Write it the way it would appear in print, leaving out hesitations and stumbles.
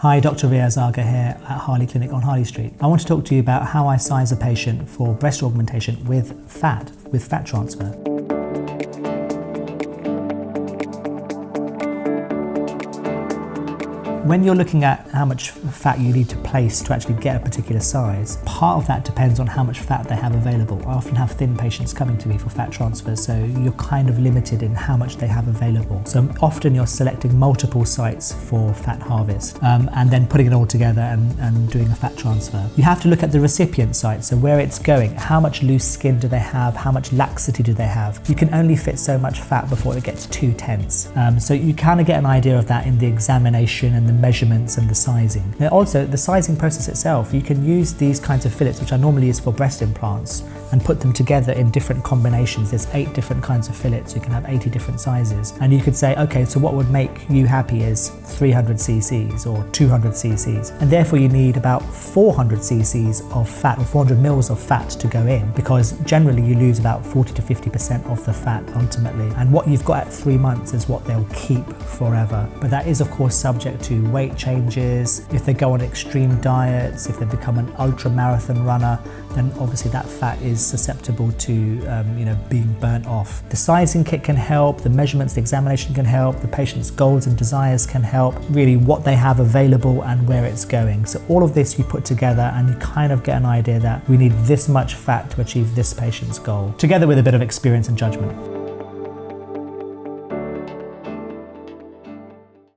Hi, Dr. Riaz Agha here at Harley Clinic on Harley Street. I want to talk to you about how I size a patient for breast augmentation with fat transfer. When you're looking at how much fat you need to place to actually get a particular size, part of that depends on how much fat they have available. I often have thin patients coming to me for fat transfer, so you're kind of limited in how much they have available. So often you're selecting multiple sites for fat harvest and then putting it all together and doing a fat transfer. You have to look at the recipient site, so where it's going, how much loose skin do they have, how much laxity do they have. You can only fit so much fat before it gets too tense. So you kind of get an idea of that in the examination and the measurements and the sizing. Now also, the sizing process itself, you can use these kinds of fillets, which I normally use for breast implants, and put them together in different combinations. There's 8 different kinds of fillets. You can have 80 different sizes. And you could say, okay, so what would make you happy is 300 cc's or 200 cc's. And therefore you need about 400 cc's of fat or 400 mils of fat to go in, because generally you lose about 40 to 50% of the fat ultimately. And what you've got at 3 months is what they'll keep forever. But that is of course subject to weight changes. If they go on extreme diets, if they become an ultra marathon runner, then obviously that fat is susceptible to being burnt off. The sizing kit can help, the measurements, the examination can help, the patient's goals and desires can help, really what they have available and where it's going. So all of this you put together and you kind of get an idea that we need this much fat to achieve this patient's goal, together with a bit of experience and judgment.